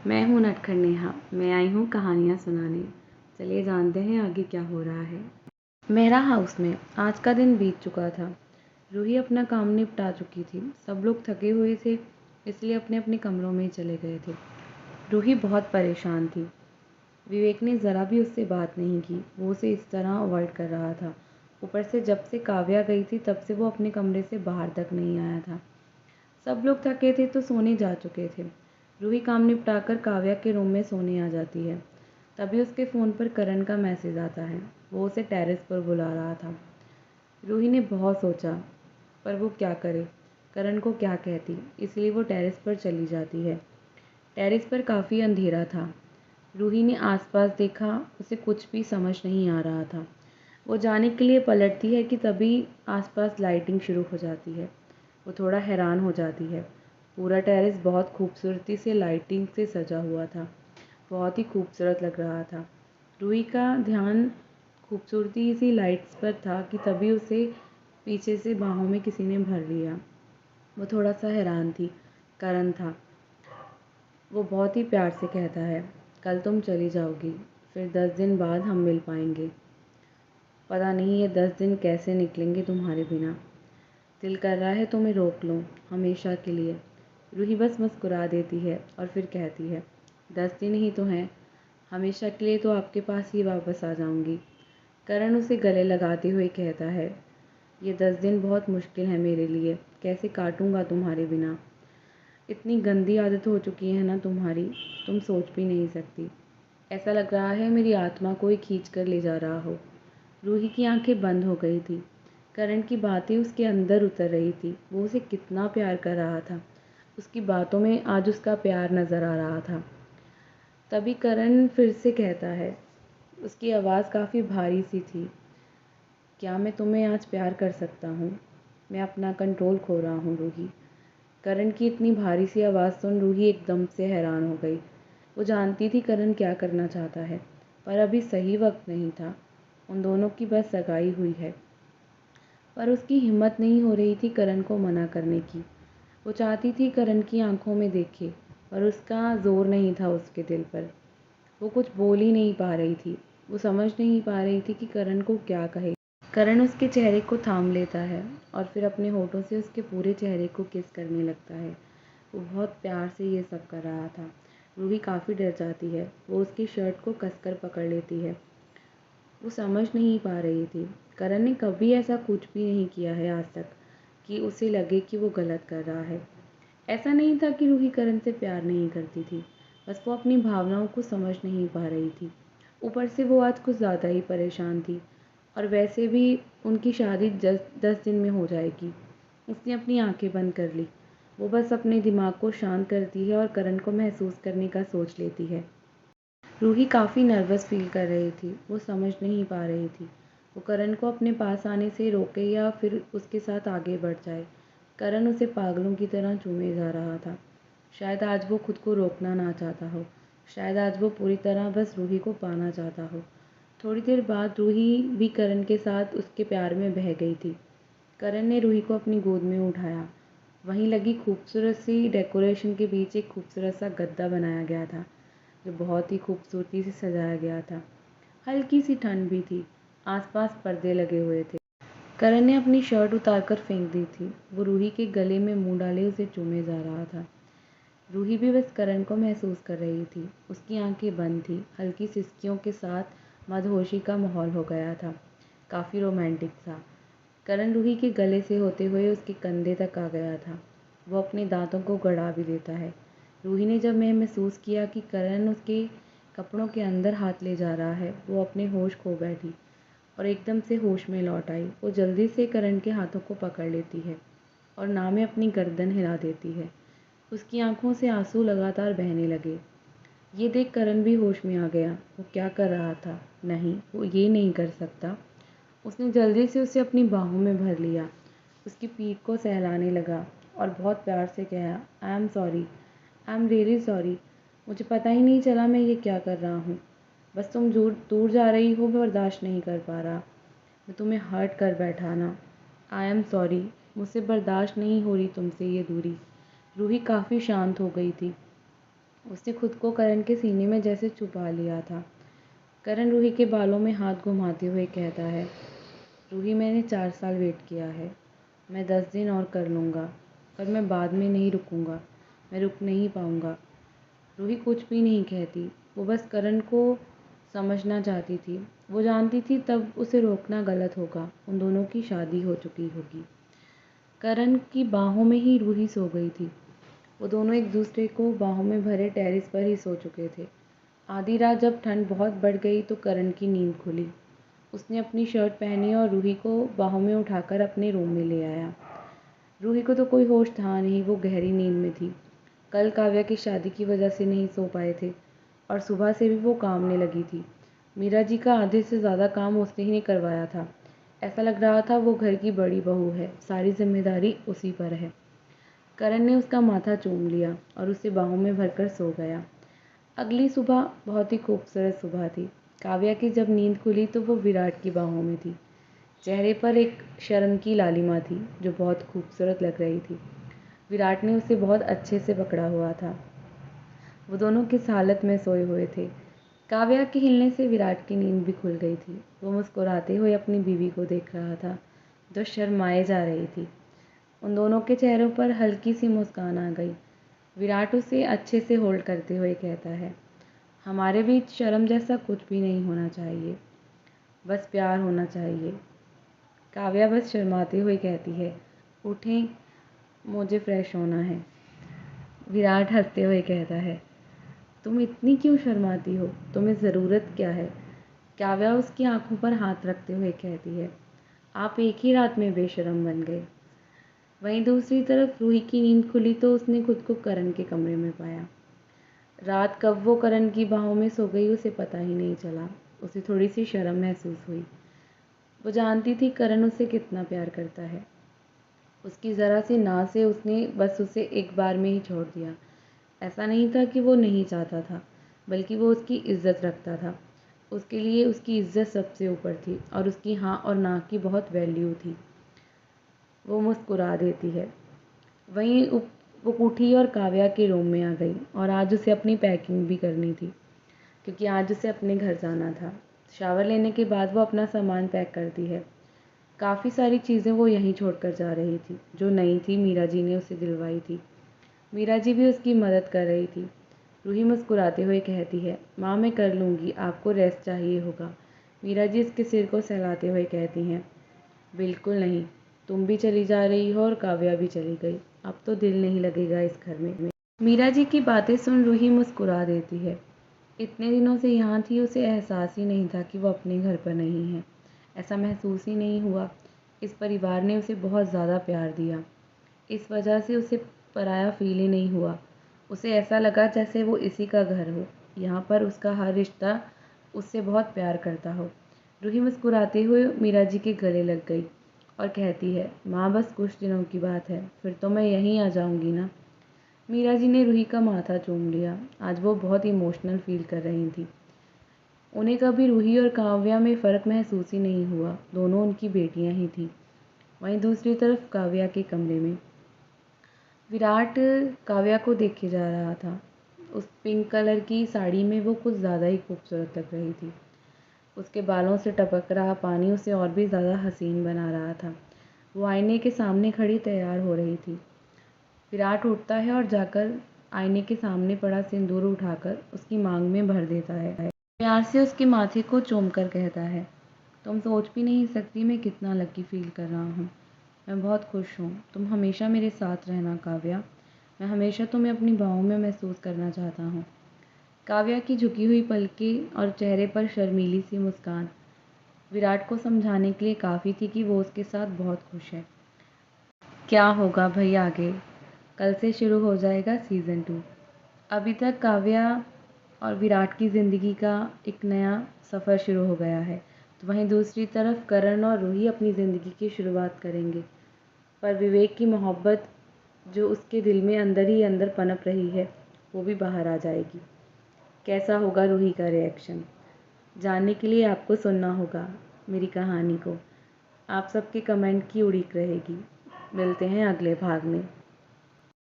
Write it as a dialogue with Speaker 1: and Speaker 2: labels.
Speaker 1: मैं हूँ नटखट नेहा। मैं आई हूँ कहानियाँ सुनाने। चलिए जानते हैं आगे क्या हो रहा है। मेरा हाउस में आज का दिन बीत चुका था। रूही अपना काम निपटा चुकी थी। सब लोग थके हुए थे, इसलिए अपने अपने कमरों में चले गए थे। रूही बहुत परेशान थी। विवेक ने ज़रा भी उससे बात नहीं की। वो उसे इस तरह अवॉइड कर रहा था। ऊपर से जब से काव्या गई थी तब से वो अपने कमरे से बाहर तक नहीं आया था। सब लोग थके थे तो सोने जा चुके थे। रूही काम निपटाकर काव्या के रूम में सोने आ जाती है। तभी उसके फ़ोन पर करण का मैसेज आता है। वो उसे टेरेस पर बुला रहा था। रूही ने बहुत सोचा, पर वो क्या करे, करण को क्या कहती, इसलिए वो टेरेस पर चली जाती है। टेरेस पर काफ़ी अंधेरा था। रूही ने आसपास देखा, उसे कुछ भी समझ नहीं आ रहा था। वो जाने के लिए पलटती है कि तभी आसपास लाइटिंग शुरू हो जाती है। वो थोड़ा हैरान हो जाती है। पूरा टेरेस बहुत खूबसूरती से लाइटिंग से सजा हुआ था। बहुत ही खूबसूरत लग रहा था। रूही का ध्यान खूबसूरती सी लाइट्स पर था कि तभी उसे पीछे से बाहों में किसी ने भर लिया। वो थोड़ा सा हैरान थी। करण था। वो बहुत ही प्यार से कहता है, कल तुम चली जाओगी, फिर 10 दिन बाद हम मिल पाएंगे। पता नहीं ये 10 दिन कैसे निकलेंगे तुम्हारे बिना। दिल कर रहा है तुम्हें रोक लूँ, हमेशा के लिए। रूही बस मुस्कुरा देती है और फिर कहती है, 10 दिन ही तो हैं, हमेशा के लिए तो आपके पास ही वापस आ जाऊंगी। करण उसे गले लगाते हुए कहता है, ये 10 दिन बहुत मुश्किल है मेरे लिए, कैसे काटूंगा तुम्हारे बिना। इतनी गंदी आदत हो चुकी है ना तुम्हारी, तुम सोच भी नहीं सकती। ऐसा लग रहा है मेरी आत्मा को ही खींच कर ले जा रहा हो। रूही की आंखें बंद हो गई थी। करण की बातें उसके अंदर उतर रही थी। वो उसे कितना प्यार कर रहा था। उसकी बातों में आज उसका प्यार नज़र आ रहा था। तभी करण फिर से कहता है, उसकी आवाज़ काफ़ी भारी सी थी, क्या मैं तुम्हें आज प्यार कर सकता हूँ? मैं अपना कंट्रोल खो रहा हूँ रूही। करण की इतनी भारी सी आवाज़ सुन रूही एकदम से हैरान हो गई। वो जानती थी करण क्या करना चाहता है, पर अभी सही वक्त नहीं था। उन दोनों की बस सगाई हुई है, पर उसकी हिम्मत नहीं हो रही थी करण को मना करने की। वो चाहती थी करण की आंखों में देखे, पर उसका ज़ोर नहीं था उसके दिल पर। वो कुछ बोल ही नहीं पा रही थी। वो समझ नहीं पा रही थी कि करण को क्या कहे। करण उसके चेहरे को थाम लेता है और फिर अपने होठों से उसके पूरे चेहरे को किस करने लगता है। वो बहुत प्यार से ये सब कर रहा था। रूही काफ़ी डर जाती है। वो उसकी शर्ट को कसकर पकड़ लेती है। वो समझ नहीं पा रही थी। करण ने कभी ऐसा कुछ भी नहीं किया है आज तक कि उसे लगे कि वो गलत कर रहा है। ऐसा नहीं था कि रूही करण से प्यार नहीं करती थी, बस वो अपनी भावनाओं को समझ नहीं पा रही थी। ऊपर से वो आज कुछ ज़्यादा ही परेशान थी, और वैसे भी उनकी शादी 10 दिन में हो जाएगी। उसने अपनी आंखें बंद कर ली। वो बस अपने दिमाग को शांत करती है और करण को महसूस करने का सोच लेती है। रूही काफ़ी नर्वस फील कर रही थी। वो समझ नहीं पा रही थी वो करण को अपने पास आने से रोके या फिर उसके साथ आगे बढ़ जाए। करण उसे पागलों की तरह चूमे जा रहा था। शायद आज वो खुद को रोकना ना चाहता हो। शायद आज वो पूरी तरह बस रूही को पाना चाहता हो। थोड़ी देर बाद रूही भी करण के साथ उसके प्यार में बह गई थी। करण ने रूही को अपनी गोद में उठाया। वहीं लगी खूबसूरत सी डेकोरेशन के बीच एक खूबसूरत सा गद्दा बनाया गया था, जो बहुत ही खूबसूरती से सजाया गया था। हल्की सी ठंड भी थी। आसपास पर्दे लगे हुए थे। करण ने अपनी शर्ट उतारकर फेंक दी थी। वो रूही के गले में मुंह डाले उसे चूमे जा रहा था। रूही भी बस करण को महसूस कर रही थी। उसकी आंखें बंद थी। हल्की सिसकियों के साथ मदहोशी का माहौल हो गया था। काफ़ी रोमांटिक था। करण रूही के गले से होते हुए उसके कंधे तक आ गया था। वो अपने दांतों को गड़ा भी देता है। रूही ने जब महसूस किया कि करण उसके कपड़ों के अंदर हाथ ले जा रहा है, वो अपने होश खो बैठी और एकदम से होश में लौट आई। वो जल्दी से करण के हाथों को पकड़ लेती है और ना में अपनी गर्दन हिला देती है। उसकी आंखों से आंसू लगातार बहने लगे। ये देख करण भी होश में आ गया। वो क्या कर रहा था? नहीं, वो ये नहीं कर सकता। उसने जल्दी से उसे अपनी बाहों में भर लिया, उसकी पीठ को सहलाने लगा और बहुत प्यार से कहा, I am sorry, I am really sorry. मुझे पता ही नहीं चला मैं ये क्या कर रहा हूँ। बस तुम दूर दूर जा रही हो, मैं बर्दाश्त नहीं कर पा रहा। मैं तुम्हें हर्ट कर बैठा ना। आई एम सॉरी, मुझसे बर्दाश्त नहीं हो रही तुमसे ये दूरी। रूही काफ़ी शांत हो गई थी। उसने खुद को करण के सीने में जैसे छुपा लिया था। करण रूही के बालों में हाथ घुमाते हुए कहता है, रूही मैंने 4 साल वेट किया है। मैं 10 दिन और कर लूँगा, पर मैं बाद में नहीं रुकूँगा। मैं रुक नहीं पाऊँगा। रूही कुछ भी नहीं कहती। वो बस करण को समझना चाहती थी। वो जानती थी तब उसे रोकना गलत होगा। उन दोनों की शादी हो चुकी होगी। करण की बाहों में ही रूही सो गई थी। वो दोनों एक दूसरे को बाहों में भरे टेरेस पर ही सो चुके थे। आधी रात जब ठंड बहुत बढ़ गई तो करण की नींद खुली। उसने अपनी शर्ट पहनी और रूही को बाहों में उठाकर अपने रूम में ले आया। रूही को तो कोई होश था नहीं, वो गहरी नींद में थी। कल काव्या की शादी की वजह से नहीं सो पाए थे और सुबह से भी वो काम में लगी थी। मीरा जी का आधे से ज़्यादा काम उसने ही नहीं करवाया था। ऐसा लग रहा था वो घर की बड़ी बहू है, सारी जिम्मेदारी उसी पर है। करण ने उसका माथा चूम लिया और उसे बाहों में भरकर सो गया। अगली सुबह बहुत ही खूबसूरत सुबह थी। काव्या की जब नींद खुली तो वो विराट की बाहों में थी। चेहरे पर एक शर्म की लालिमा थी जो बहुत खूबसूरत लग रही थी। विराट ने उसे बहुत अच्छे से पकड़ा हुआ था। वो दोनों किस हालत में सोए हुए थे। काव्या के हिलने से विराट की नींद भी खुल गई थी। वो मुस्कुराते हुए अपनी बीवी को देख रहा था जो शर्माए जा रही थी। उन दोनों के चेहरों पर हल्की सी मुस्कान आ गई। विराट उसे अच्छे से होल्ड करते हुए कहता है, हमारे बीच शर्म जैसा कुछ भी नहीं होना चाहिए, बस प्यार होना चाहिए। काव्या बस शर्माते हुए कहती है, उठें, मुझे फ्रेश होना है। विराट हंसते हुए कहता है, तुम इतनी क्यों शर्माती हो? तुम्हें ज़रूरत क्या है? काव्या उसकी आंखों पर हाथ रखते हुए कहती है, आप एक ही रात में बेशर्म बन गए। वहीं दूसरी तरफ रूही की नींद खुली तो उसने खुद को करण के कमरे में पाया। रात कब वो करण की बाहों में सो गई उसे पता ही नहीं चला। उसे थोड़ी सी शर्म महसूस हुई। वो जानती थी करण उसे कितना प्यार करता है। उसकी ज़रा सी ना से उसने बस उसे एक बार में ही छोड़ दिया। ऐसा नहीं था कि वो नहीं चाहता था, बल्कि वो उसकी इज़्ज़त रखता था। उसके लिए उसकी इज़्ज़त सबसे ऊपर थी और उसकी हाँ और ना की बहुत वैल्यू थी। वो मुस्कुरा देती है। वहीं वो उठी और काव्या के रूम में आ गई और आज उसे अपनी पैकिंग भी करनी थी क्योंकि आज उसे अपने घर जाना था। शावर लेने के बाद वो अपना सामान पैक करती है। काफ़ी सारी चीज़ें वो यहीं छोड़कर जा रही थी जो नई थी, मीरा जी ने उसे दिलवाई थी। मीरा जी भी उसकी मदद कर रही थी। रूही मुस्कुराते हुए कहती है, माँ मैं कर लूँगी, आपको रेस्ट चाहिए होगा। मीरा जी उसके सिर को सहलाते हुए कहती हैं, बिल्कुल नहीं, तुम भी चली जा रही हो और काव्या भी चली गई। अब तो दिल नहीं लगेगा इस घर में। मीरा जी की बातें सुन रूही मुस्कुरा देती है। इतने दिनों से यहाँ थी, उसे एहसास ही नहीं था कि वो अपने घर पर नहीं है। ऐसा महसूस ही नहीं हुआ। इस परिवार ने उसे बहुत ज़्यादा प्यार दिया। इस वजह से उसे पराया फील ही नहीं हुआ। उसे ऐसा लगा जैसे वो इसी का घर हो। यहाँ पर उसका हर रिश्ता उससे बहुत प्यार करता हो। रूही मुस्कुराते हुए मीरा जी के गले लग गई और कहती है, माँ बस कुछ दिनों की बात है, फिर तो मैं यहीं आ जाऊँगी ना। मीरा जी ने रूही का माथा चूम लिया। आज वो बहुत इमोशनल फील कर रही थी। उन्हें कभी रूही और काव्या में फ़र्क महसूस ही नहीं हुआ। दोनों उनकी बेटियां ही थीं। वहीं दूसरी तरफ काव्या के कमरे में विराट काव्या को देखे जा रहा था। उस पिंक कलर की साड़ी में वो कुछ ज़्यादा ही खूबसूरत लग रही थी। उसके बालों से टपक रहा पानी उसे और भी ज़्यादा हसीन बना रहा था। वो आईने के सामने खड़ी तैयार हो रही थी। विराट उठता है और जाकर आईने के सामने पड़ा सिंदूर उठाकर उसकी मांग में भर देता है। प्यार से उसके माथे को चूमकर कहता है, तुम सोच भी नहीं सकती मैं कितना लकी फील कर रहा हूँ। मैं बहुत खुश हूँ। तुम हमेशा मेरे साथ रहना काव्या। मैं हमेशा तुम्हें अपनी बाहों में महसूस करना चाहता हूँ। काव्या की झुकी हुई पलकें और चेहरे पर शर्मीली सी मुस्कान विराट को समझाने के लिए काफ़ी थी कि वो उसके साथ बहुत खुश है। क्या होगा भाई आगे? कल से शुरू हो जाएगा सीज़न 2। अभी तक काव्या और विराट की ज़िंदगी का एक नया सफ़र शुरू हो गया है, तो वहीं दूसरी तरफ करण और रूही अपनी ज़िंदगी की शुरुआत करेंगे। पर विवेक की मोहब्बत जो उसके दिल में अंदर ही अंदर पनप रही है, वो भी बाहर आ जाएगी। कैसा होगा रूही का रिएक्शन? जानने के लिए आपको सुनना होगा मेरी कहानी को। आप सबके कमेंट की उड़ीक रहेगी। मिलते हैं अगले भाग में।